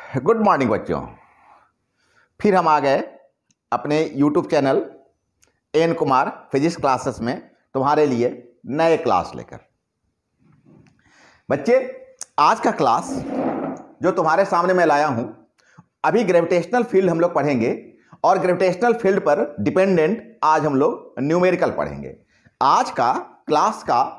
Good morning बच्चों। फिर हम आ गए अपने YouTube channel N Kumar physics classes में तुम्हारे लिए नए क्लास लेकर। बच्चे, आज का क्लास जो तुम्हारे सामने मैं लाया हूं, अभी ग्रेविटेशनल फील्ड हम लोग पढ़ेंगे और ग्रेविटेशनल फील्ड पर डिपेंडेंट आज हम लोग न्यूमेरिकल पढ़ेंगे। आज का क्लास का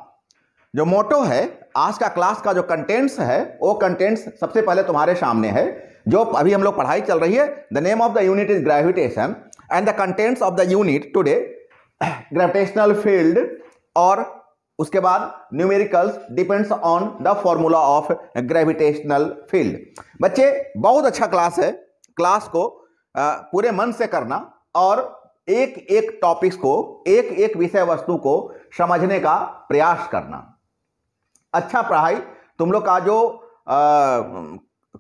जो मोटो है, आज का क्लास का जो कंटेंट्स है, वो कंटेंट्स सबसे पहले तुम्हारे सामने है। जो अभी हम लोग पढ़ाई चल रही है, the name of the unit is gravitation and the contents of the unit today gravitational field, और उसके बाद numericals depends on the formula of gravitational field. बच्चे, बहुत अच्छा क्लास है। क्लास को पूरे मन से करना और एक एक टॉपिक्स को, एक एक विषय वस्तु को समझने का प्रयास करना। अच्छा पढ़ाई तुम लोग का जो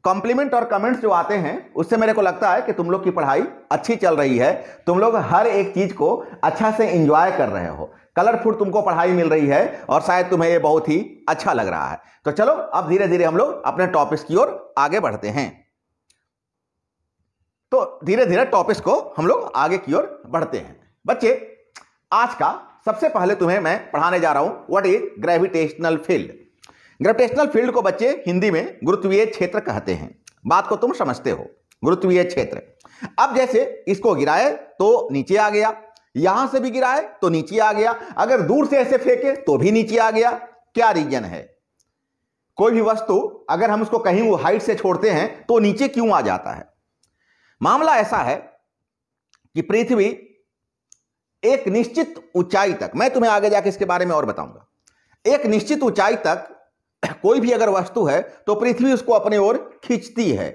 कॉम्प्लीमेंट और कमेंट्स जो आते हैं, उससे मेरे को लगता है कि तुम लोग की पढ़ाई अच्छी चल रही है। तुम लोग हर एक चीज को अच्छा से एंजॉय कर रहे हो, कलरफुल तुमको पढ़ाई मिल रही है और शायद तुम्हें ये बहुत ही अच्छा लग रहा है। तो चलो अब धीरे धीरे हम लोग अपने टॉपिक्स की ओर आगे बढ़ते हैं। तो धीरे धीरे टॉपिक्स को हम लोग आगे की ओर बढ़ते हैं। बच्चे, आज का सबसे पहले तुम्हें मैं पढ़ाने जा रहा हूं what is gravitational field. Gravitational field को बच्चे हिंदी में गुरुत्वीय क्षेत्र कहते हैं। बात को तुम समझते हो, गुरुत्वीय क्षेत्र। अब जैसे इसको गिराए तो नीचे आ गया, यहां से भी गिराए तो नीचे आ गया, अगर दूर से ऐसे फेंके तो भी नीचे आ गया। क्या रीजन है? कोई भी वस्तु अगर हम उसको कहीं हाइट से छोड़ते हैं तो नीचे क्यों आ जाता है? मामला ऐसा है कि पृथ्वी एक निश्चित ऊंचाई तक, मैं तुम्हें आगे जाके इसके बारे में और बताऊंगा, एक निश्चित ऊंचाई तक कोई भी अगर वस्तु है तो पृथ्वी उसको अपने ओर खींचती है,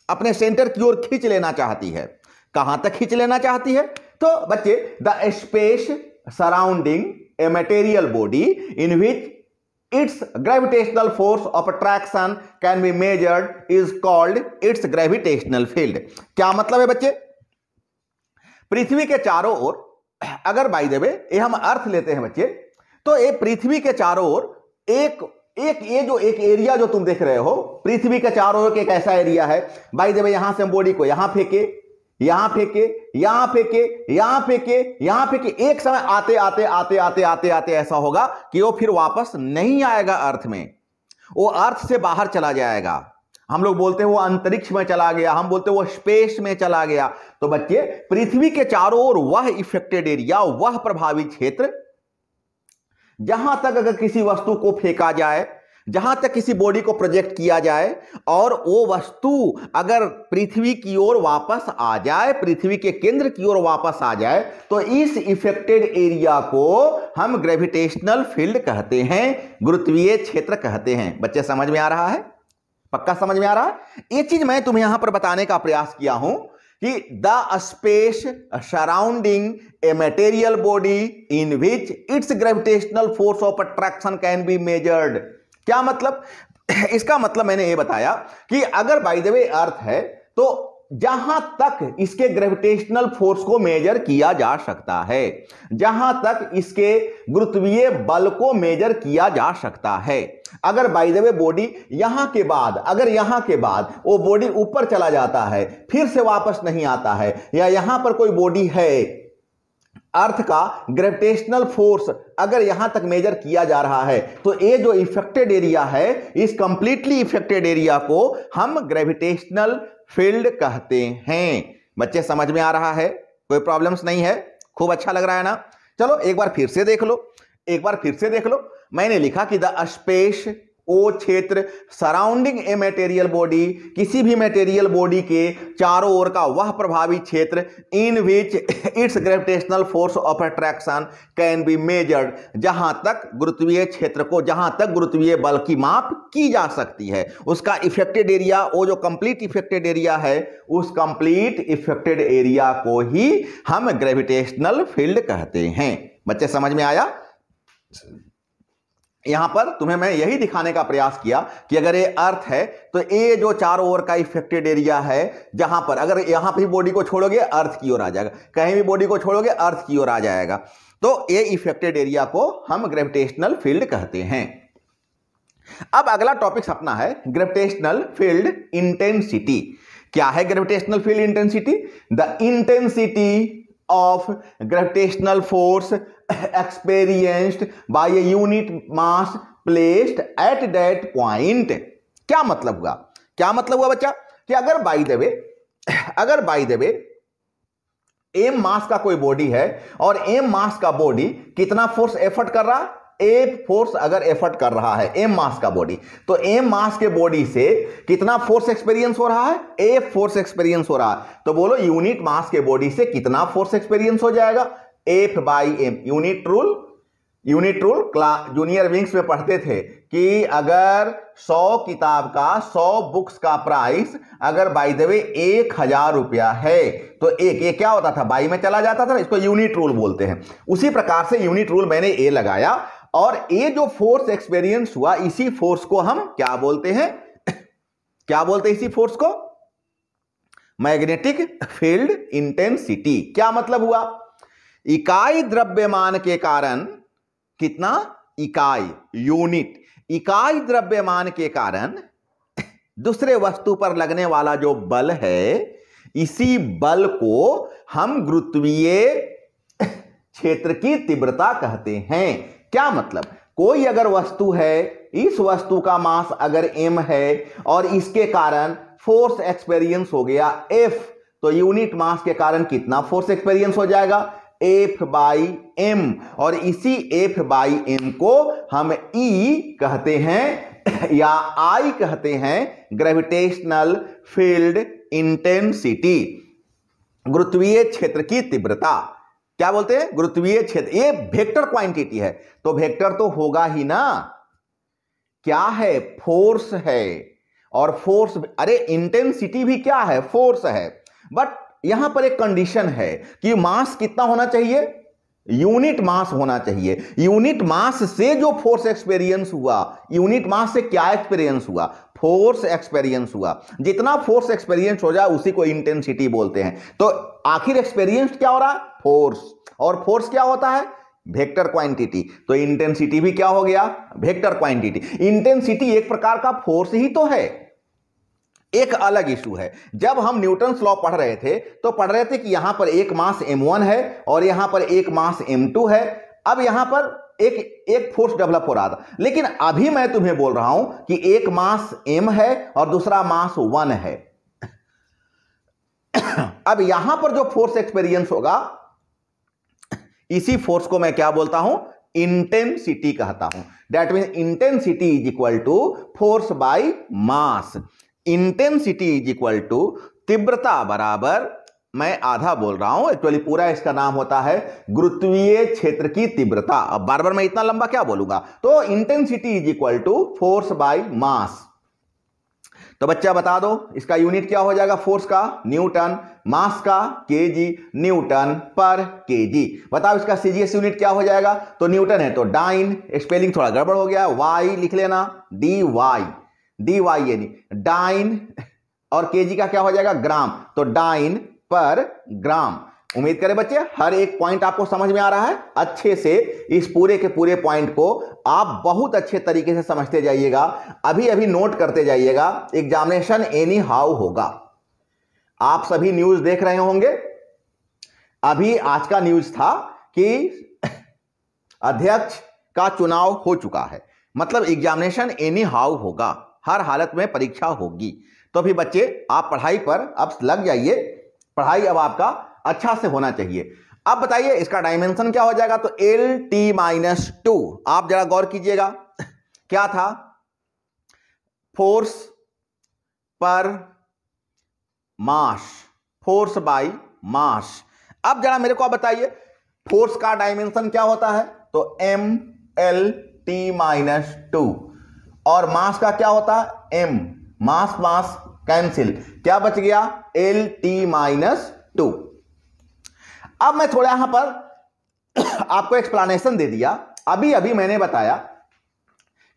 अपने सेंटर की ओर खींच लेना चाहती है। कहां तक खींच लेना चाहती है? तो बच्चे, the space surrounding a material body in which its gravitational force of attraction can be measured is called its gravitational field। क्या मतलब है बच्चे? पृथ्वी के चारों ओर, अगर बाय द वे ये हम अर्थ लेते हैं बच्चे, तो ये पृथ्वी के चारों ओर एक एरिया जो तुम देख रहे हो, पृथ्वी के चारों ओर एक ऐसा एरिया है। बाय द वे यहां से हम बॉडी को यहां फेंके, यहां फेंके, यहां फेंके, यहां फेंके, यहां फेंके, एक समय आते आते आते आते आते आते ऐसा होगा कि वो फिर वापस नहीं आएगा अर्थ में, वो अर्थ से बाहर चला जाएगा। हम लोग बोलते हैं वो अंतरिक्ष में चला गया, हम बोलते हैं वो स्पेस में चला गया। तो बच्चे, पृथ्वी के चारों ओर वह इफेक्टेड एरिया, वह प्रभावित क्षेत्र, जहां तक अगर किसी वस्तु को फेंका जाए, जहां तक किसी बॉडी को प्रोजेक्ट किया जाए और वो वस्तु अगर पृथ्वी की ओर वापस आ जाए, पृथ्वी के केंद्र की ओर वापस आ जाए, तो इस इफेक्टेड एरिया को हम ग्रेविटेशनल फील्ड कहते हैं, गुरुत्वीय क्षेत्र कहते हैं। बच्चे, समझ में आ रहा है? पक्का समझ में आ रहा है? ये चीज मैं तुम्हें यहां पर बताने का प्रयास किया हूं कि the space surrounding a material body in which its gravitational force of attraction can be measured. क्या मतलब? इसका मतलब मैंने ये बताया कि अगर बाय द वे अर्थ है तो जहां तक इसके ग्रेविटेशनल फोर्स को मेजर किया जा सकता है, जहां तक इसके गुरुत्वीय बल को मेजर किया जा सकता है, अगर बाय द वे बॉडी यहां के बाद, अगर यहां के बाद वो बॉडी ऊपर चला जाता है, फिर से वापस नहीं आता है, या यहां पर कोई बॉडी है, अर्थ का ग्रेविटेशनल फोर्स अगर यहां तक मेजर किया जा रहा है, तो ये जो इफेक्टेड एरिया है, इस कंप्लीटली इफेक्टेड एरिया को हम ग्रेविटेशनल फील्ड कहते हैं। बच्चे, समझ में आ रहा है? कोई प्रॉब्लम्स नहीं है? खूब अच्छा लग रहा है ना? चलो एक बार फिर से देख लो, एक बार फिर से देख लो। मैंने लिखा कि द स्पेस, वो क्षेत्र, सराउंडिंग ए मटेरियल बॉडी, किसी भी मटेरियल बॉडी के चारों ओर का वह प्रभावी क्षेत्र, in which its gravitational force of attraction can be measured, जहां तक गुरुत्वीय क्षेत्र को, जहां तक गुरुत्वीय बल की माप की जा सकती है, उसका इफेक्टेड एरिया, वो जो कंप्लीट इफेक्टेड एरिया है, उस कंप्लीट इफेक्टेड एरिया को ही हम ग्रेविटेशनल फील्ड कहते हैं। बच्चे, समझ में आया? यहां पर तुम्हें मैं यही दिखाने का प्रयास किया कि अगर ये अर्थ है तो ये जो चारों ओर का इफेक्टेड एरिया है, जहां पर अगर यहां भी बॉडी को छोड़ोगे अर्थ की ओर आ जाएगा, कहीं भी बॉडी को छोड़ोगे अर्थ की ओर आ जाएगा, तो ये इफेक्टेड एरिया को हम ग्रेविटेशनल फील्ड कहते हैं। अब अगला टॉपिक अपना है ग्रेविटेशनल फील्ड इंटेंसिटी। क्या है gravitational field intensity? The intensity of gravitational force experienced bye a unit mass placed at that point. क्या मतलब हुआ? क्या मतलब हुआ बच्चा कि अगर बाय द वे एम मास का कोई बॉडी है और एम मास का बॉडी कितना फोर्स एफर्ट कर रहा है, ए फोर्स अगर एफर्ट कर रहा है एम मास का बॉडी, तो एम मास के बॉडी से कितना फोर्स एक्सपीरियंस हो रहा है, ए फोर्स एक्सपीरियंस हो रहा है। तो बोलो यूनिट मास के बॉडी से कितना फोर्स एक्सपीरियंस हो जाएगा, F by M. Unit rule junior wings में पढ़ते थे कि अगर 100 किताब का 100 बुक्स का प्राइस अगर बाय द वे 1000 रुपया है तो ये क्या होता था, बाई में चला जाता था। इसको यूनिट रूल बोलते हैं। उसी प्रकार से यूनिट रूल मैंने ए लगाया और ये जो फोर्स एक्सपीरियंस हुआ इसी फोर्स को हम क्या बोलते हैं, क्या बोलते हैं इसी फोर्स को? Magnetic field intensity. क्या मतलब हुआ? इकाई द्रव्यमान के कारण कितना, इकाई यूनिट, इकाई द्रव्यमान के कारण दूसरे वस्तु पर लगने वाला जो बल है, इसी बल को हम गुरुत्वीय क्षेत्र की तीव्रता कहते हैं। क्या मतलब? कोई अगर वस्तु है, इस वस्तु का मास अगर m है और इसके कारण फोर्स एक्सपीरियंस हो गया F, तो यूनिट मास के कारण कितना फोर्स एक्सपीरियंस हो जाएगा, F बाई एम। और इसी F बाई एम को हम E कहते हैं या I कहते हैं ग्रेविटेशनल फील्ड इंटेंसिटी, गुरुत्वीय क्षेत्र की तीव्रता। क्या बोलते हैं? गुरुत्वीय क्षेत्र। ये वेक्टर क्वांटिटी है तो वेक्टर तो होगा ही ना। क्या है? फोर्स है। और फोर्स, अरे इंटेंसिटी भी क्या है, फोर्स है। बट यहां पर एक कंडीशन है कि मास कितना होना चाहिए, यूनिट मास होना चाहिए। यूनिट मास से जो फोर्स एक्सपीरियंस हुआ, यूनिट मास से क्या एक्सपीरियंस हुआ, फोर्स एक्सपीरियंस हुआ। जितना फोर्स एक्सपीरियंस हो जाए उसी को इंटेंसिटी बोलते हैं। तो आखिर एक्सपीरियंस क्या हो रहा है, फोर्स। और फोर्स क्या होता है, वेक्टर क्वांटिटी। तो इंटेंसिटी भी क्या हो गया, वेक्टर क्वांटिटी। इंटेंसिटी एक प्रकार का फोर्स ही तो है। एक अलग इशू है, जब हम न्यूटन्स लॉ पढ़ रहे थे तो पढ़ रहे थे कि यहां पर एक मास m1 है और यहां पर एक मास m2 है। अब यहां पर एक फोर्स डेवलप हो रहा था, लेकिन अभी मैं तुम्हें बोल रहा हूं कि एक मास m है और दूसरा मास 1 है। अब यहां पर जो फोर्स एक्सपीरियंस होगा, इसी फोर्स को मैं क्या बोलता हूं, इंटेंसिटी कहता हूं। That mean intensity is equal to force by mass. Intensity is equal to तीव्रता बराबर, मैं आधा बोल रहा हूं, एक्चुअली पूरा इसका नाम होता है गुरुत्वीय क्षेत्र की तीव्रता। अब बार बार मैं इतना लंबा क्या बोलूंगा। तो intensity is equal to force by mass. तो बच्चा बता दो इसका यूनिट क्या हो जाएगा, फोर्स का न्यूटन, मास का केजी, न्यूटन पर केजी। बताओ इसका सीजीएस यूनिट क्या हो जाएगा। तो न्यूटन है तो डाइन, स्पेलिंग थोड़ा गड़बड़ हो गया, वाई लिख लेना, डी वाई यानी डाइन, और केजी का क्या हो जाएगा, ग्राम, तो डाइन पर ग्राम। उम्मीद करें बच्चे हर एक पॉइंट आपको समझ में आ रहा है। अच्छे से इस पूरे के पूरे पॉइंट को आप बहुत अच्छे तरीके से समझते जाइएगा, अभी अभी नोट करते जाइएगा। एग्जामिनेशन एनी हाउ होगा। आप सभी न्यूज देख रहे होंगे, अभी आज का न्यूज था कि अध्यक्ष का चुनाव हो चुका है, मतलब एग्जामिनेशन एनी हाउ होगा, हर हालत में परीक्षा होगी। तो भी बच्चे आप पढ़ाई पर अब लग जाइए, पढ़ाई अब आपका अच्छा से होना चाहिए। अब बताइए इसका डायमेंशन क्या हो जाएगा। तो LT-2, आप जरा गौर कीजिएगा, क्या था, फोर्स पर मास, फोर्स बाय मास। अब जरा मेरे को आप बताइए फोर्स का डायमेंशन क्या होता है। तो MLT-2 और मास का क्या होता है, M, मास मास कैंसिल, क्या बच गया, LT-2। अब मैं थोड़ा यहां पर आपको एक्सप्लेनेशन दे दिया। अभी अभी मैंने बताया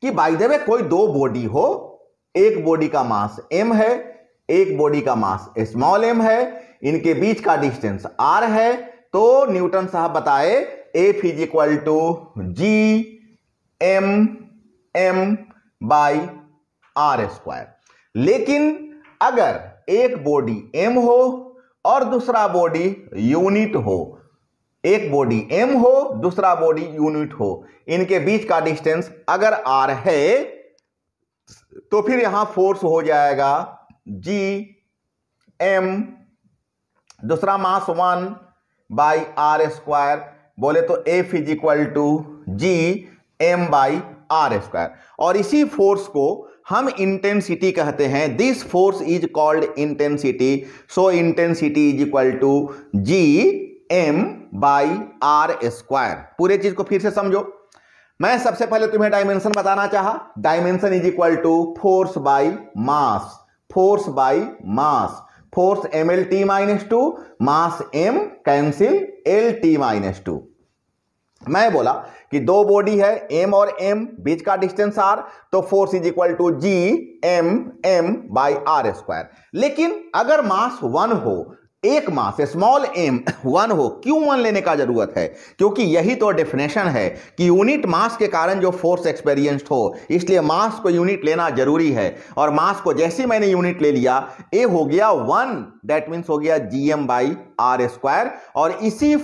कि बाय द वे कोई दो बॉडी हो, एक बॉडी का मास m है, एक बॉडी का मास स्मॉल m है, इनके बीच का डिस्टेंस r है। तो न्यूटन साहब बताए F is equal to G M by R square. लेकिन अगर एक बॉडी m हो और दूसरा बॉडी यूनिट हो, एक बॉडी m हो दूसरा बॉडी यूनिट हो, इनके बीच का डिस्टेंस अगर r है तो फिर यहां फोर्स हो जाएगा g m, दूसरा मास 1 बाई आर स्क्वायर, बोले तो F is equal to G M by R square. और इसी फोर्स को हम इंटेंसिटी कहते हैं। This force is called intensity. So intensity is equal to G M by R square. पूरे चीज को फिर से समझो। मैं सबसे पहले तुम्हें डायमेंशन बताना चाहा। Dimension is equal to force by mass, force by mass, force M L T minus two, mass M cancel L T minus two. मैं बोला कि दो बॉडी है m और m, बीच का डिस्टेंस r, तो force is equal to G M M by R square. लेकिन अगर मास 1 हो, एक मास स्मॉल m 1 हो, क्यों 1 लेने का जरूरत है? क्योंकि यही तो डेफिनेशन है कि यूनिट मास के कारण जो फोर्स एक्सपीरियंस्ड हो, इसलिए मास को यूनिट लेना जरूरी है। और मास को जैसे मैंने यूनिट ले लिया, a हो गया 1, दैट मीन्स हो गया gm बाई आर स्क्वायर। और इसी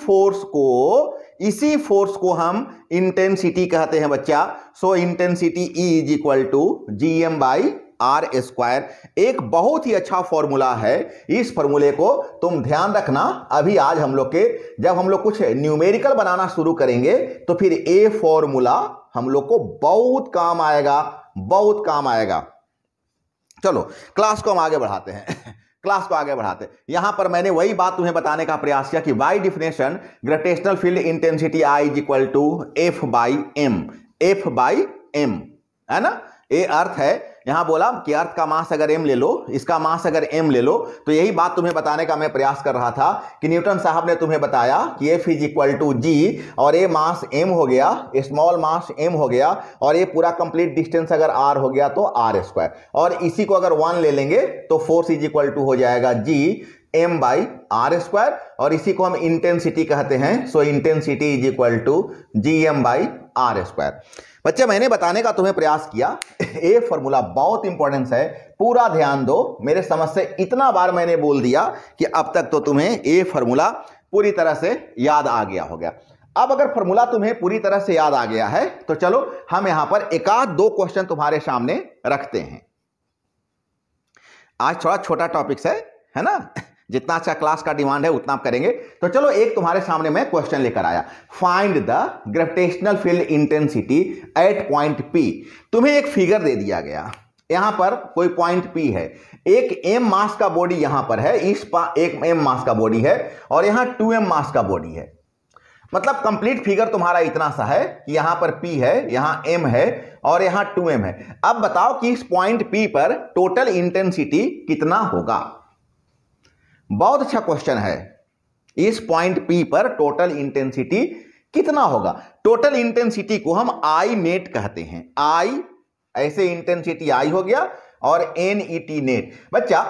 फोर्स को हम इंटेंसिटी कहते हैं बच्चा। So intensity E is equal to gm by R square. एक बहुत ही अच्छा फॉर्मूला है। इस फॉर्मूले को तुम ध्यान रखना। अभी आज हम लोग जब हम लोग कुछ न्यूमेरिकल बनाना शुरू करेंगे तो फिर ये फॉर्मूला हम लोग को बहुत काम आएगा, बहुत काम आएगा। चलो क्लास को हम आगे बढ़ाते हैं। क्लास को आगे बढ़ाते यहां पर मैंने वही बात तुम्हें बताने का प्रयास किया कि by definition gravitational field intensity I is equal to F by M, F by M, है ना। ये अर्थ है, यहां बोला कि अर्थ का मास अगर m ले लो, इसका मास अगर m ले लो, तो यही बात तुम्हें बताने का मैं प्रयास कर रहा था कि न्यूटन साहब ने तुम्हें बताया कि F इज इक्वल टू जी, और ये मास m हो गया, स्मॉल मास m हो गया, और ये पूरा कंप्लीट डिस्टेंस अगर r हो गया तो आर स्क्वायर। और इसी को अगर 1 ले लेंगे तो फोर्स इज इक्वल टू हो जाएगा G m by R square, और इसी को हम इंटेंसिटी कहते हैं। So intensity is equal to G M by R square. बच्चे मैंने बताने का तुम्हें प्रयास किया, ये फॉर्मूला बहुत इंपॉर्टेंस है, पूरा ध्यान दो। मेरे समझ से इतना बार मैंने बोल दिया कि अब तक तो तुम्हें ये फॉर्मूला पूरी तरह से याद आ गया हो गया। अब अगर फॉर्मूला तुम्हें पूरी तरह से याद आ गया है तो चलो हम यहां पर एक आध दो क्वेश्चन तुम्हारे सामने रखते हैं। आज थोड़ा छोटा टॉपिक्स है ना। जितना अच्छा क्लास का डिमांड है उतना आप करेंगे। तो चलो एक तुम्हारे सामने मैं क्वेश्चन लेकर आया। Find the gravitational field intensity at point P। तुम्हें एक फिगर दे दिया गया, यहां पर कोई पॉइंट P है, एक m मास का बॉडी यहां पर है, एक m मास का बॉडी है, और यहां 2m मास का बॉडी है। मतलब कंप्लीट फिगर तुम्हारा इतना सा है कि यहां पर P है, यहां m है, और यहां 2m है। अब बताओ कि इस पॉइंट P पर टोटल इंटेंसिटी कितना होगा। बहुत अच्छा क्वेश्चन है। इस पॉइंट P पर टोटल इंटेंसिटी कितना होगा। टोटल इंटेंसिटी को हम I नेट कहते हैं। I ऐसे इंटेंसिटी I हो गया, और NET नेट। बच्चा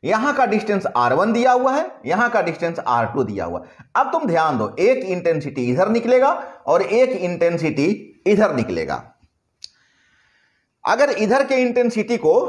यहां का डिस्टेंस R1 दिया हुआ है, यहां का डिस्टेंस R2 दिया हुआ है। अब तुम ध्यान दो, एक इंटेंसिटी इधर निकलेगा और एक इंटेंसिटी इधर निकलेगा। अगर इधर के इंटेंसिटी को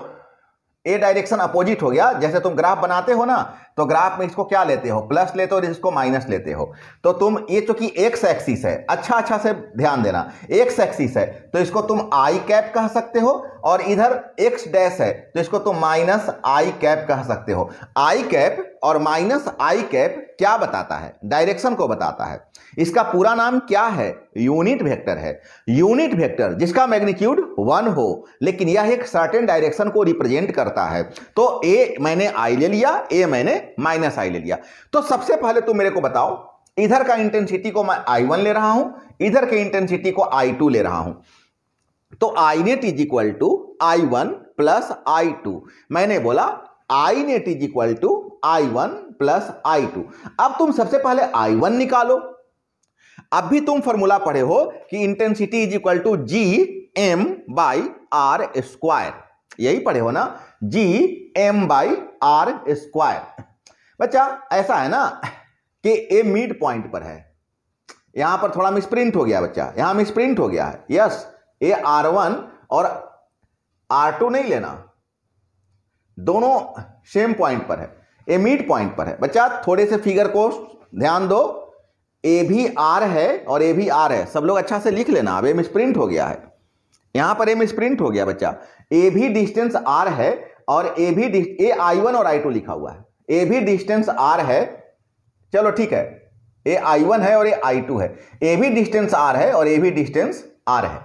ए डायरेक्शन अपोजिट हो गया, जैसे तुम ग्राफ बनाते हो ना, तो ग्राफ में इसको क्या लेते हो, प्लस लेते हो और इसको माइनस लेते हो। तो तुम ये चूंकि एक्स एक्सिस है, अच्छा से ध्यान देना, एक्स एक्सिस है तो इसको तुम आई कैप कह सकते हो, और इधर एक्स डैश है तो इसको तुम माइनस आई कैप कह सकते हो। आई कैप और माइनस आई कैप क्या बताता है, डायरेक्शन को बताता है। इसका पूरा नाम क्या है, यूनिट वेक्टर है। यूनिट वेक्टर जिसका मैग्नीट्यूड 1 हो, लेकिन यह एक सर्टेन डायरेक्शन को रिप्रेजेंट करता है। तो ए मैंने आई ले लिया, ए मैंने माइनस आई ले लिया। तो सबसे पहले तुम मेरे को बताओ, इधर का इंटेंसिटी को मैं I1 ले रहा हूं, इधर के इंटेंसिटी को I2 ले रहा हूं। तो I net is equal to I1 plus I2। मैंने बोला I net is equal to I1 plus I2। अब तुम सबसे पहले I1 निकालो। अब भी तुम फॉर्मूला पढ़े हो कि intensity is equal to G M by R square, यही पढ़े हो ना, G M by R square. बच्चा ऐसा है ना कि ए मिड पॉइंट पर है, यहां पर थोड़ा मिसप्रिंट हो गया बच्चा, यहां मिसप्रिंट हो गया है। यस, ए R1 और R2 नहीं लेना, दोनों सेम पॉइंट पर है, ए मिड पॉइंट पर है। बच्चा थोड़े से फिगर को ध्यान दो, ए भी R है और ए भी R है, सब लोग अच्छा से लिख लेना। अब ए मिसप्रिंट हो गया है, यहां पर ए मिसप्रिंट हो गया बच्चा। ए भी डिस्टेंस R है और ए भी ए I1 और I2 लिखा हुआ है, ए भी डिस्टेंस R है, चलो ठीक है, ए I1 है और ए I2 है, ए भी डिस्टेंस R है और ए भी डिस्टेंस R है,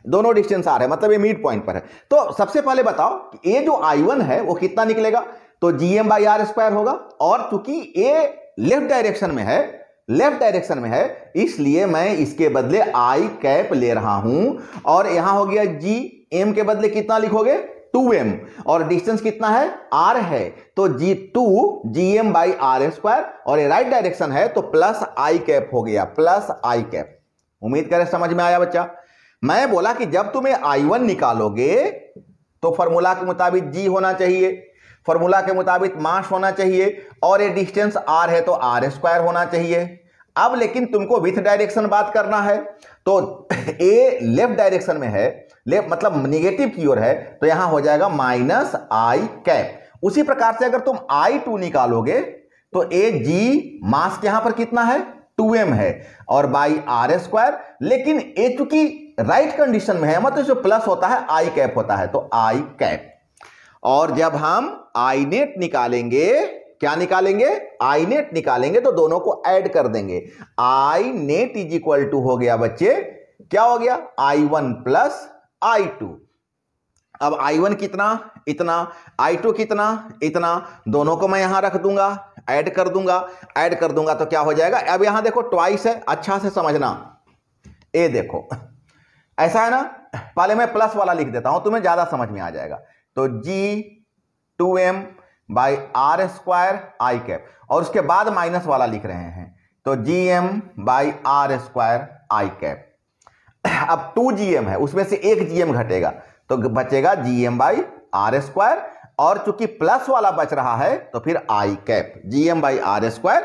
दोनों डिस्टेंस R है, मतलब ये मिड पॉइंट पर है। तो सबसे पहले बताओ कि ये जो I1 है वो कितना निकलेगा, तो GM/R² होगा, और चूंकि ये लेफ्ट डायरेक्शन में है, लेफ्ट डायरेक्शन में है, इसलिए मैं इसके बदले आई कैप ले रहा हूं, और यहां हो गया G, M के बदले कितना लिखोगे 2M, और डिस्टेंस कितना है R है, तो G2 GM/R², और ये राइट डायरेक्शन है तो प्लस आई कैप हो गया, प्लस आई कैप। उम्मीद करें समझ में आया बच्चा। मैं बोला कि जब तुम्हें I1 निकालोगे तो फॉर्मूला के मुताबिक G होना चाहिए, फॉर्मूला के मुताबिक मास होना चाहिए, और ये डिस्टेंस R है तो R² होना चाहिए। अब लेकिन तुमको विथ डायरेक्शन बात करना है, तो ए लेफ्ट डायरेक्शन में है, लेफ्ट मतलब निगेटिव की ओर है, तो यहां हो जाएगा माइनस आई कैप। उसी प्रकार से अगर तुम I2 निकालोगे तो ए जी मास यहां पर कितना है 2M है, और बाई R², लेकिन ए चूंकि राइट कंडीशन में है, मतलब जो प्लस होता है आई कैप होता है, तो आई कैप। और जब हम आई नेट निकालेंगे, क्या निकालेंगे, आई नेट निकालेंगे, तो दोनों को ऐड कर देंगे। आई नेट इज इक्वल टू हो गया बच्चे, क्या हो गया I1 प्लस I2। अब I1 कितना, इतना, I2 कितना, इतना, दोनों को मैं यहां रख दूंगा, ऐड कर दूंगा, ऐड कर दूंगा तो क्या हो जाएगा। अब यहां देखो ट्वाइस है, अच्छा से समझना, ए देखो ऐसा है ना, पहले मैं प्लस वाला लिख देता हूं, तुम्हें ज्यादा समझ में आ जाएगा। तो G2M/R² आई कैप, और उसके बाद माइनस वाला लिख रहे हैं, तो GM/R² आई कैप। अब 2GM है, उसमें से एक GM घटेगा तो बचेगा GM/R², और चूंकि प्लस वाला बच रहा है तो फिर i cap, GM/R²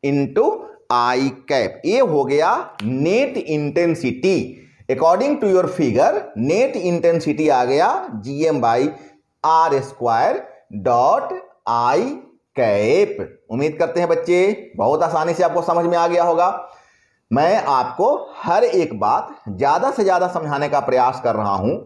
into i cap. ये हो गया net intensity. According to your figure net intensity आ गया GM/R² डॉट आई कैप। उम्मीद करते हैं बच्चे बहुत आसानी से आपको समझ में आ गया होगा। मैं आपको हर एक बात ज्यादा से ज्यादा समझाने का प्रयास कर रहा हूं,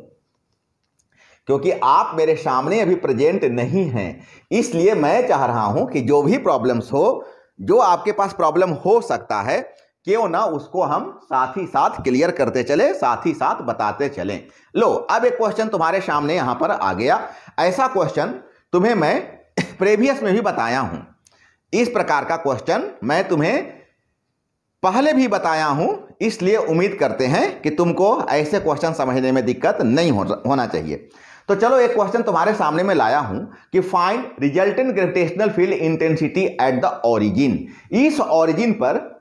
क्योंकि आप मेरे सामने अभी प्रेजेंट नहीं हैं, इसलिए मैं चाह रहा हूं कि जो भी प्रॉब्लम्स हो, जो आपके पास प्रॉब्लम हो सकता है, क्यों ना उसको हम साथ ही साथ क्लियर करते चले, साथ ही साथ बताते चलें। लो अब एक क्वेश्चन तुम्हारे सामने यहां पर आ गया। ऐसा क्वेश्चन तुम्हें मैं प्रीवियस में भी बताया हूं, इस प्रकार का क्वेश्चन मैं तुम्हें पहले भी बताया हूं, इसलिए उम्मीद करते हैं कि तुमको ऐसे क्वेश्चन समझने में दिक्कत नहीं होना चाहिए। तो चलो एक क्वेश्चन तुम्हारे सामने में लाया हूं कि find resultant gravitational field intensity at the origin. इस ओरिजिन पर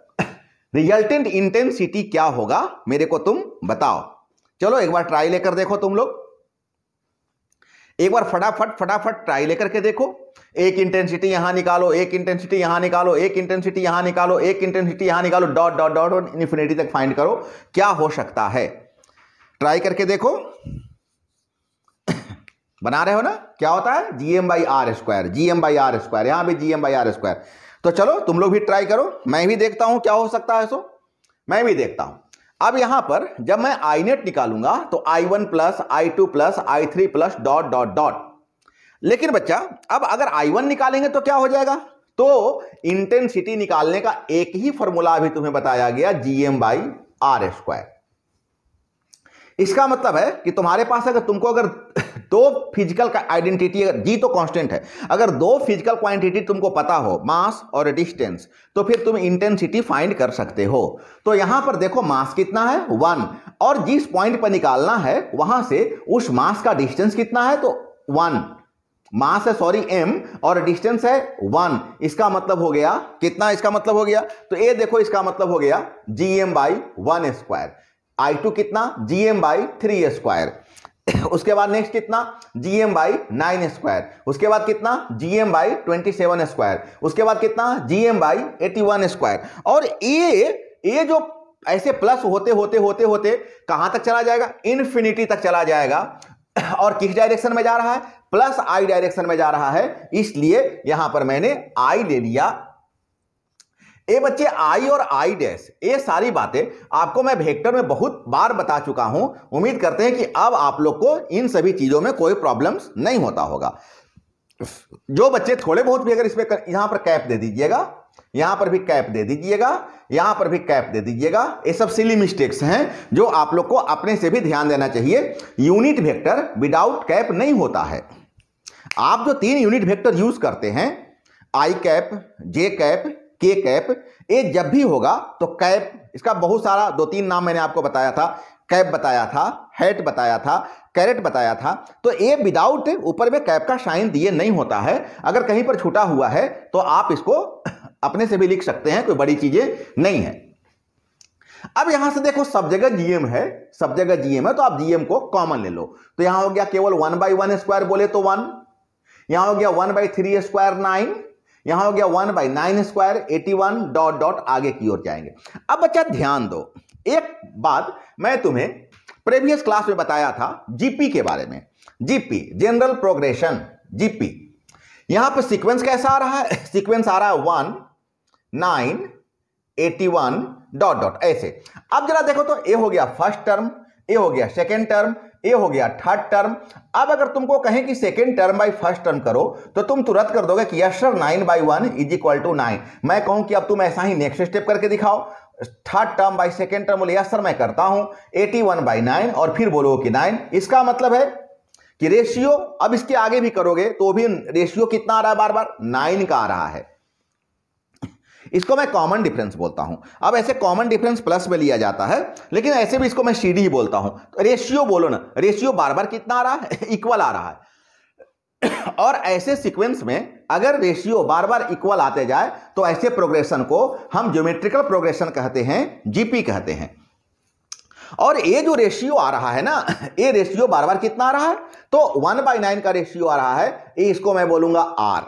रिजल्टेंट इंटेंसिटी क्या होगा मेरे को तुम बताओ। चलो एक बार ट्राई लेकर देखो, तुम लोग एक बार फटाफट ट्राई लेकर के देखो। एक इंटेंसिटी यहां निकालो, एक इंटेंसिटी यहां निकालो, एक इंटेंसिटी यहां निकालो, एक इंटेंसिटी यहां निकालो, डॉट डॉट डॉट इन्फिनिटी तक फाइंड करो, क्या हो सकता है। ट्राई करके देखो, बना रहे हो ना, क्या होता है GM/R², GM/R², यहां भी GM/R²। तो चलो तुम लोग भी ट्राई करो, मैं भी देखता हूं क्या हो सकता है। सो मैं भी देखता हूं। अब यहां पर जब मैं आई नेट निकालूंगा तो I1 plus I2 plus I3 plus dot dot dot. लेकिन बच्चा अब अगर I1 निकालेंगे तो क्या हो जाएगा, तो इंटेंसिटी निकालने का एक ही फॉर्मूला अभी तुम्हें बताया गया, GM/R²। इसका मतलब है कि तुम्हारे पास अगर तुमको अगर दो फिजिकल का आइडेंटिटी, जी तो कांस्टेंट है, अगर दो फिजिकल क्वांटिटी तुमको पता हो, मास और डिस्टेंस, तो फिर तुम इंटेंसिटी फाइंड कर सकते हो। तो यहां पर देखो मास कितना है 1, और जिस पॉइंट पर निकालना है वहां से उस मास का डिस्टेंस कितना है, तो 1 मास है, सॉरी m, और डिस्टेंस है 1। इसका मतलब हो गया कितना, इसका मतलब हो गया, तो ये देखो इसका मतलब हो गया GM/1²। I2 कितना GM/3²। उसके बाद नेक्स्ट कितना GM/9²। उसके बाद कितना GM/27²। उसके बाद कितना GM/81²। और ये जो ऐसे प्लस होते होते होते होते कहां तक चला जाएगा, इन्फिनिटी तक चला जाएगा। और किस डायरेक्शन में जा रहा है, प्लस आई डायरेक्शन में जा रहा है, इसलिए यहां पर मैंने आई ले लिया। ये बच्चे आई और आई डैश, ये सारी बातें आपको मैं वेक्टर में बहुत बार बता चुका हूं। उम्मीद करते हैं कि अब आप लोग को इन सभी चीजों में कोई प्रॉब्लम्स नहीं होता होगा। जो बच्चे थोड़े बहुत भी अगर इसमें यहां पर कैप दे दीजिएगा, यहां पर भी कैप दे दीजिएगा, यहां पर भी कैप दे दीजिएगा, ये सब सिली मिस्टेक्स हैं जो आप लोग को अपने से भी ध्यान देना चाहिए। यूनिट वेक्टर विदाउट कैप नहीं होता है। आप जो 3 यूनिट वेक्टर यूज करते हैं, आई कैप, जे कैप, के कैप, ये जब भी होगा तो कैप, इसका बहुत सारा 2-3 नाम मैंने आपको बताया था, कैप बताया था, हैट बताया था, कैरेट बताया था। तो ये विदाउट ऊपर में कैप का साइन दिए नहीं होता है। अगर कहीं पर छूटा हुआ है तो आप इसको अपने से भी लिख सकते हैं, कोई बड़ी चीजें नहीं है। अब यहां से देखो सब जगह जीएम है, सब जगह जीएम है, तो आप जीएम को कॉमन ले लो। तो यहां हो गया केवल 1/1 स्क्वायर बोले तो 1, यहां हो गया 1/3 स्क्वायर 9, यहां हो गया 1/9 स्क्वायर 81 डॉट डॉट आगे की ओर जाएंगे। अब बच्चा ध्यान दो, एक बात मैं तुम्हें प्रीवियस क्लास में बताया था जीपी के बारे में। जीपी जनरल प्रोग्रेशन, जीपी यहां पर सीक्वेंस कैसा आ रहा है, सीक्वेंस आ रहा है 1 9 81 डॉट डॉट ऐसे। अब जरा देखो तो ये हो गया फर्स्ट टर्म, ये हो गया सेकेंड टर्म, ये हो गया थर्ड टर्म। अब अगर तुमको कहें कि second term by first term करो तो तुम तुरंत कर दोगे कि yes sir 9/1 is equal to 9। मैं कहूं कि अब तुम ऐसा ही नेक्स्ट स्टेप करके दिखाओ, third term by second term, बोले यस सर मैं करता हूं 81/9 और फिर बोलो कि 9। इसका मतलब है कि रेशियो, अब इसके आगे भी करोगे तो भी रेशियो कितना आ रहा है, बार बार 9 का आ रहा है। इसको मैं कॉमन डिफरेंस बोलता हूं। अब ऐसे कॉमन डिफरेंस प्लस में लिया जाता है, लेकिन ऐसे भी इसको मैं सीडी ही बोलता हूं। तो रेशियो बोलो ना, रेशियो बार बार कितना आ रहा है, इक्वल आ रहा है। और ऐसे सीक्वेंस में अगर रेशियो बार बार इक्वल आते जाए तो ऐसे प्रोग्रेशन को हम ज्योमेट्रिकल प्रोग्रेशन कहते हैं, जीपी कहते हैं। और ये जो रेशियो आ रहा है ना, ये रेशियो बार बार कितना आ रहा है, तो 1/9 का रेशियो आ रहा है, ये इसको मैं बोलूंगा आर।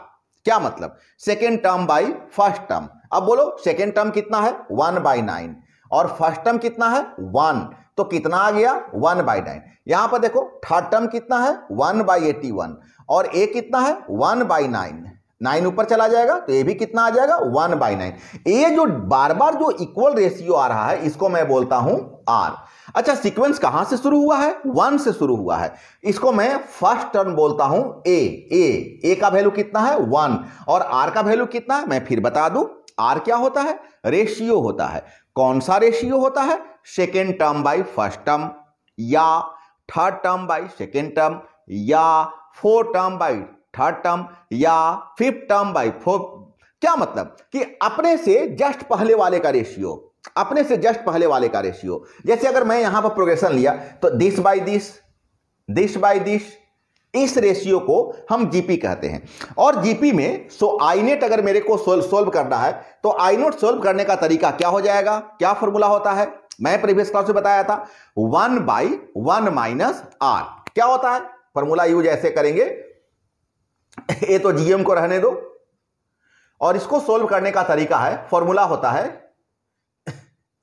क्या मतलब, second term by first term. अब बोलो सेकेंड टर्म कितना है 1/9 और फर्स्ट टर्म कितना है 1, तो कितना आ गया 1/9। यहां पर देखो थर्ड टर्म कितना है 1/81 और ए कितना है 1/9, 9 ऊपर चला जाएगा तो ये भी कितना आ जाएगा 1/9। ये जो बार बार जो इक्वल रेशियो आ रहा है इसको मैं बोलता हूं आर। अच्छा, सीक्वेंस कहां से शुरू हुआ है, 1 से शुरू हुआ है, इसको मैं फर्स्ट टर्म बोलता हूं ए का वैल्यू कितना है 1 और आर का वैल्यू कितना है मैं फिर बता दूं। आर क्या होता है, रेशियो होता है। कौन सा रेशियो होता है, second term by first term या third term by second term या fourth term by third term या फिफ्थ टर्म बाई फोर्थ। क्या मतलब कि अपने से जस्ट पहले वाले का रेशियो, अपने से जस्ट पहले वाले का रेशियो। जैसे अगर मैं यहां पर प्रोग्रेशन लिया तो this by this, this by this, इस रेशियो को हम जीपी कहते हैं। और जीपी में आई नेट अगर मेरे को सोल्व करना है तो आई नोट सोल्व करने का तरीका क्या हो जाएगा, क्या फॉर्मूला होता है, मैं प्रीवियस क्लास में बताया था 1/1 माइनस आर। क्या होता है फॉर्मूला, यूज ऐसे करेंगे, ये तो जीएम को रहने दो और इसको सोल्व करने का तरीका है, फॉर्मूला होता है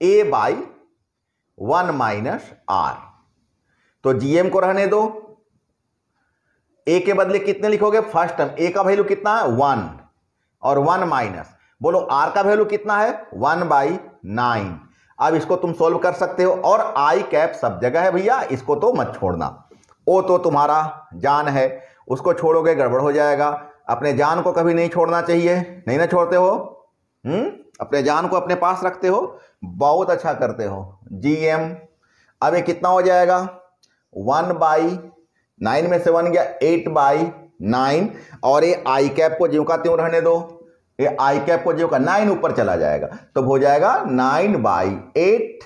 a/1 माइनस आर। तो जीएम को रहने दो, ए के बदले कितने लिखोगे, फर्स्ट टर्म, ए का वैल्यू कितना है 1 और 1 माइनस, बोलो आर का वैल्यू कितना है 1/9। अब इसको तुम सोल्व कर सकते हो। और आई कैप सब जगह है भैया, इसको तो मत छोड़ना, वो तो तुम्हारा जान है, उसको छोड़ोगे गड़बड़ हो जाएगा। अपने जान को कभी नहीं छोड़ना चाहिए, नहीं ना छोड़ते हो, अपने जान को अपने पास रखते हो, बहुत अच्छा करते हो। जीएम अब ये कितना हो जाएगा 1/9 में से 1 गया 8/9 और ये आई कैप को ज्यों का त्यों रहने दो, ये आई कैप को ज्यों का 9 ऊपर चला जाएगा तो हो जाएगा 9/8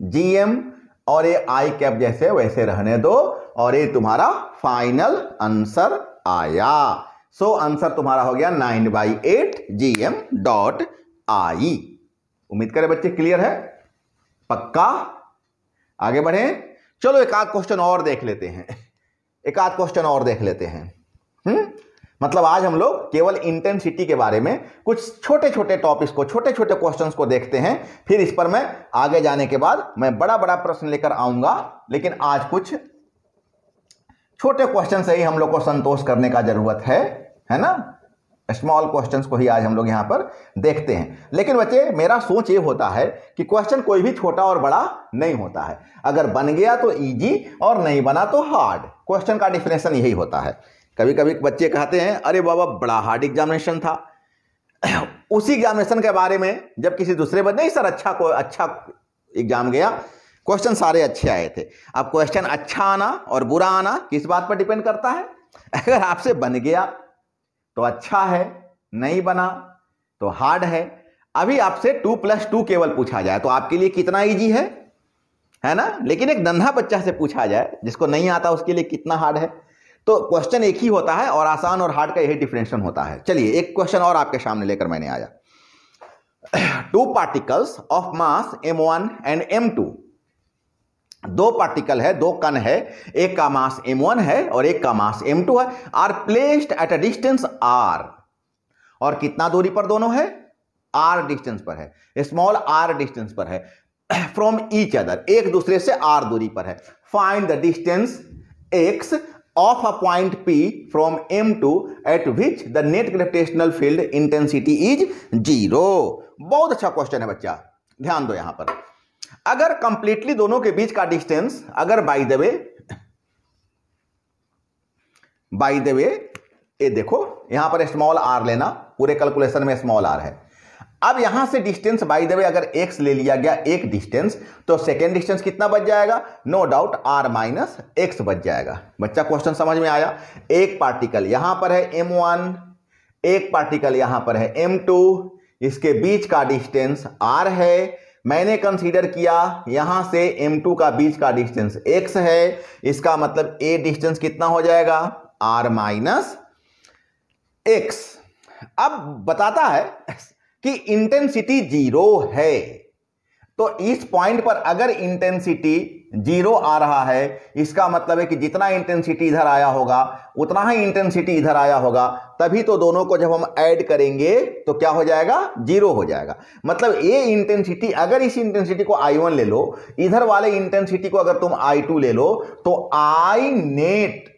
जीएम और ये आई कैप जैसे वैसे रहने दो और ये तुम्हारा फाइनल आंसर आया। सो आंसर तुम्हारा हो गया 9/8 जीएम डॉट आई। उम्मीद करें बच्चे क्लियर है, पक्का। आगे बढ़े, चलो एक आध क्वेश्चन और देख लेते हैं, एक आध क्वेश्चन और देख लेते हैं। मतलब आज हम लोग केवल इंटेंसिटी के बारे में कुछ छोटे छोटे टॉपिक्स को, छोटे छोटे क्वेश्चंस को देखते हैं, फिर इस पर मैं आगे जाने के बाद मैं बड़ा बड़ा प्रश्न लेकर आऊंगा। लेकिन आज कुछ छोटे क्वेश्चन से ही हम लोग को संतोष करने का जरूरत है ना। स्मॉल क्वेश्चंस को ही आज हम लोग यहां पर देखते हैं। लेकिन बच्चे मेरा सोच ये होता है कि क्वेश्चन कोई भी छोटा और बड़ा नहीं होता है, अगर बन गया तो इजी और नहीं बना तो हार्ड। क्वेश्चन का डिफिनेशन यही होता है। कभी कभी बच्चे कहते हैं अरे बाबा बड़ा हार्ड एग्जामिनेशन था, उसी एग्जामिनेशन के बारे में जब किसी दूसरे बच्चे, नहीं सर अच्छा एग्जाम गया, क्वेश्चन सारे अच्छे आए थे। अब क्वेश्चन अच्छा आना और बुरा आना किस बात पर डिपेंड करता है? अगर आपसे बन गया तो अच्छा है, नहीं बना तो हार्ड है। अभी आपसे 2+2 केवल पूछा जाए तो आपके लिए कितना इजी है ना। लेकिन एक नन्हा बच्चा से पूछा जाए जिसको नहीं आता, उसके लिए कितना हार्ड है। तो क्वेश्चन एक ही होता है और आसान और हार्ड का यही डिफरेंशिएशन होता है। चलिए एक क्वेश्चन और आपके सामने लेकर मैंने आया। 2 particles of mass m1 and m2, 2 particle है, 2 कण है, एक का मास m1 है और एक का मास m2 है, are placed at a distance r, और कितना दूरी पर दोनों है? r डिस्टेंस पर है, स्मॉल r डिस्टेंस पर है, फ्रॉम ईच अदर, एक दूसरे से r दूरी पर है। Find the distance x of a point P from M2 at which the net gravitational field intensity is 0। बहुत अच्छा क्वेश्चन है बच्चा, ध्यान दो यहां पर। अगर कंप्लीटली दोनों के बीच का डिस्टेंस, अगर बाय द वे ये देखो यहां पर स्मॉल r लेना, पूरे कैलकुलेशन में स्मॉल r है। अब यहां से डिस्टेंस बाय द वे अगर x ले लिया गया, एक डिस्टेंस, तो सेकेंड डिस्टेंस कितना बच जाएगा? No doubt r minus x बच जाएगा। बच्चा क्वेश्चन समझ में आया? एक पार्टिकल यहां पर है m1, एक पार्टिकल यहां पर है m2, इसके बीच का डिस्टेंस r है। मैंने कंसीडर किया यहां से m2 का बीच का डिस्टेंस x है, इसका मतलब a डिस्टेंस कितना हो जाएगा? r minus x। अब बताता है कि इंटेंसिटी 0 है, तो इस पॉइंट पर अगर इंटेंसिटी 0 आ रहा है, इसका मतलब है कि जितना इंटेंसिटी इधर आया होगा उतना ही इंटेंसिटी इधर आया होगा, तभी तो दोनों को जब हम ऐड करेंगे तो क्या हो जाएगा? 0 हो जाएगा। मतलब ये इंटेंसिटी, अगर इस इंटेंसिटी को I1 ले लो, इधर वाले इंटेंसिटी को अगर तुम I2 ले लो, तो I नेट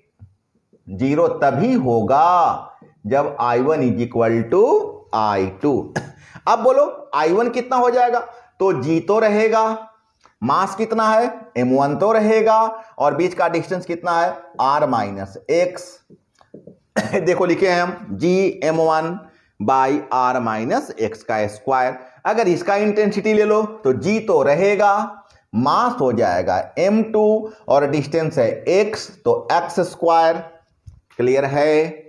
0 तभी होगा जब I1 is equal to I2। अब बोलो I1 कितना हो जाएगा? तो G तो रहेगा, मास कितना है? m1 तो रहेगा, और बीच का डिस्टेंस कितना है? r minus x। देखो लिखे हैं हम G m1 by r minus x का स्क्वायर। अगर इसका इंटेंसिटी ले लो तो G तो रहेगा, मास हो जाएगा m2 और डिस्टेंस है x, तो x स्क्वायर। क्लियर है?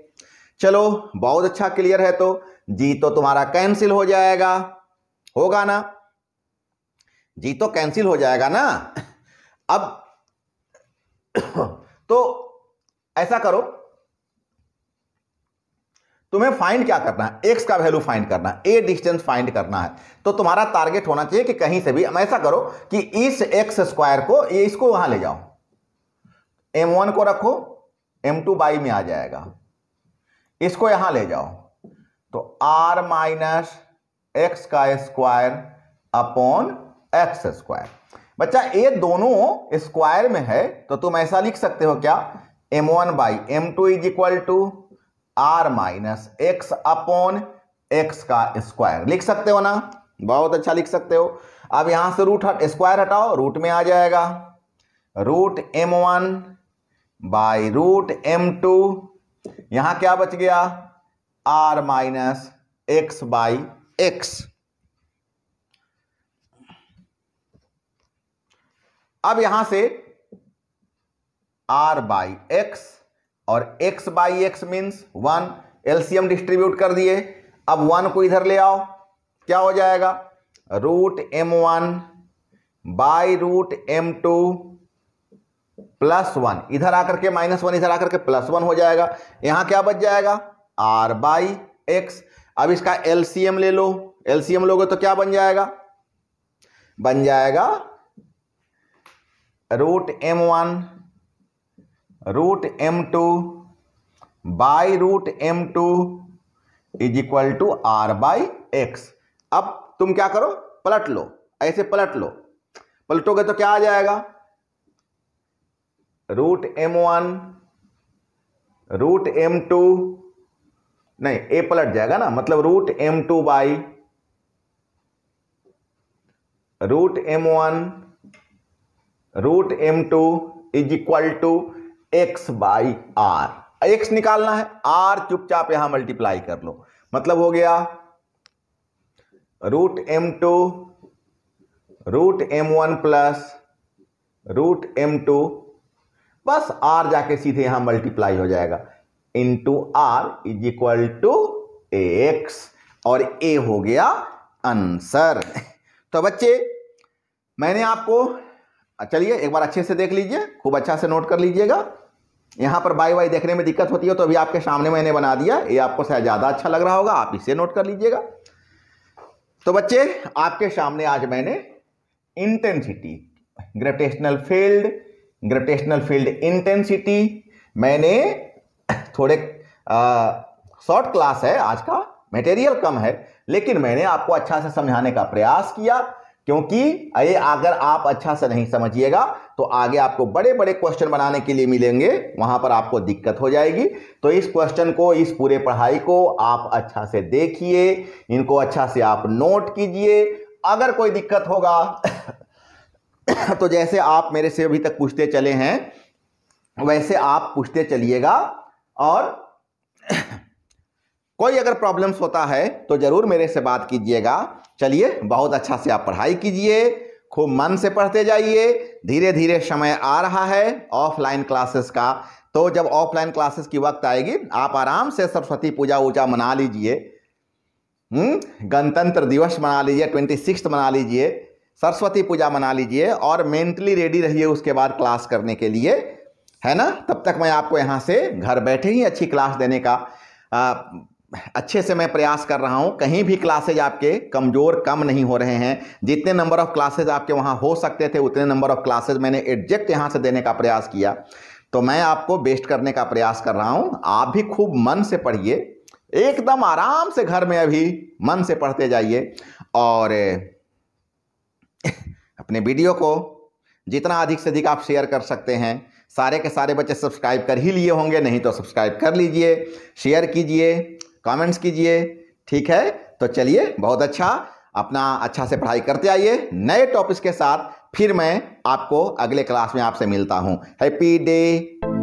चलो बहुत अच्छा क्लियर है। तो G तो तुम्हारा कैंसिल हो जाएगा, होगा ना? G तो कैंसिल हो जाएगा ना। अब तो ऐसा करो, तुम्हें फाइंड क्या करना है? x का वैल्यू फाइंड करना है, a डिस्टेंस फाइंड करना है। तो तुम्हारा टारगेट होना चाहिए कि कहीं से भी ऐसा करो कि इस x स्क्वायर को, ये इसको वहां ले जाओ, m1 को रखो, m2 बाई में आ जाएगा, इसको यहां ले जाओ, तो r माइनस एक्स का स्क्वायर अपॉन एक्स स्क्वायर। बच्चा ये दोनों स्क्वायर में है तो तुम ऐसा लिख सकते हो क्या? m1 by m2 is equal to r minus X upon X का स्क्वायर। लिख सकते हो ना? बहुत अच्छा लिख सकते हो। अब यहां से स्क्वायर हटाओ, रूट में आ जाएगा, root m1 by root m2, यहां क्या बच गया? r minus x by X. अब यहां से r बाई एक्स और x by x means 1, LCM distribute कर दिए। अब 1 को इधर ले आओ, क्या हो जाएगा? Root m1 by root m2 plus 1, इधर आकर के -1, इधर आकर के +1 हो जाएगा। यहां क्या बच जाएगा? r by X. अब इसका एलसीएम ले लो, एलसीएम लोगे तो क्या बन जाएगा? बन जाएगा root m1 root m2 by root m2 is equal to r by X. अब तुम क्या करो, पलट लो, ऐसे पलट लो, पलटोगे तो क्या आ जाएगा, रूट m1 रूट m2, नहीं ए पलट जाएगा ना, मतलब root m2 by root m1 root m2 is equal to x by R. x निकालना है, r चुपचाप यहां मल्टीप्लाई कर लो, मतलब हो गया root m2 root m1 plus root m2, बस r जाके सीधे यहां मल्टीप्लाई हो जाएगा, into r is equal to ax, और a हो गया आंसर। तो बच्चे मैंने आपको, चलिए एक बार अच्छे से देख लीजिए, खूब अच्छा से नोट कर लीजिएगा। यहां पर बाई वाई देखने में दिक्कत होती है तो अभी आपके सामने मैंने बना दिया, ये आपको शायद ज्यादा अच्छा लग रहा होगा, आप इसे नोट कर लीजिएगा। तो बच्चे आपके सामने आज मैंने इंटेंसिटी, ग्रेविटेशनल फील्ड इंटेंसिटी, मैंने थोड़े शॉर्ट क्लास है आज का, मटेरियल कम है, लेकिन मैंने आपको अच्छा से समझाने का प्रयास किया, क्योंकि ये अगर आप अच्छा से नहीं समझिएगा तो आगे आपको बड़े बड़े क्वेश्चन बनाने के लिए मिलेंगे, वहां पर आपको दिक्कत हो जाएगी। तो इस क्वेश्चन को, इस पूरे पढ़ाई को आप अच्छा से देखिए, इनको अच्छा से आप नोट कीजिए। अगर कोई दिक्कत होगा तो जैसे आप मेरे से अभी तक पूछते चले हैं वैसे आप पूछते चलिएगा, और कोई अगर प्रॉब्लम्स होता है तो जरूर मेरे से बात कीजिएगा। चलिए बहुत अच्छा से आप पढ़ाई कीजिए, खूब मन से पढ़ते जाइए। धीरे धीरे समय आ रहा है ऑफलाइन क्लासेस का, तो जब ऑफलाइन क्लासेस की वक्त आएगी आप आराम से सरस्वती पूजा वूजा मना लीजिए, गणतंत्र दिवस मना लीजिए, 26 मना लीजिए, सरस्वती पूजा मना लीजिए, और मेंटली रेडी रहिए उसके बाद क्लास करने के लिए, है ना। तब तक मैं आपको यहाँ से घर बैठे ही अच्छी क्लास देने का अच्छे से मैं प्रयास कर रहा हूं। कहीं भी क्लासेज आपके कमजोर कम नहीं हो रहे हैं, जितने नंबर ऑफ क्लासेज आपके वहां हो सकते थे उतने नंबर ऑफ क्लासेज मैंने एग्जैक्ट यहां से देने का प्रयास किया। तो मैं आपको बेस्ट करने का प्रयास कर रहा हूं, आप भी खूब मन से पढ़िए, एकदम आराम से घर में अभी मन से पढ़ते जाइए, और अपने वीडियो को जितना अधिक से अधिक आप शेयर कर सकते हैं। सारे के सारे बच्चे सब्सक्राइब कर ही लिए होंगे, नहीं तो सब्सक्राइब कर लीजिए, शेयर कीजिए, कमेंट्स कीजिए, ठीक है। तो चलिए बहुत अच्छा, अपना अच्छा से पढ़ाई करते आइए। नए टॉपिक्स के साथ फिर मैं आपको अगले क्लास में आपसे मिलता हूं। Happy day.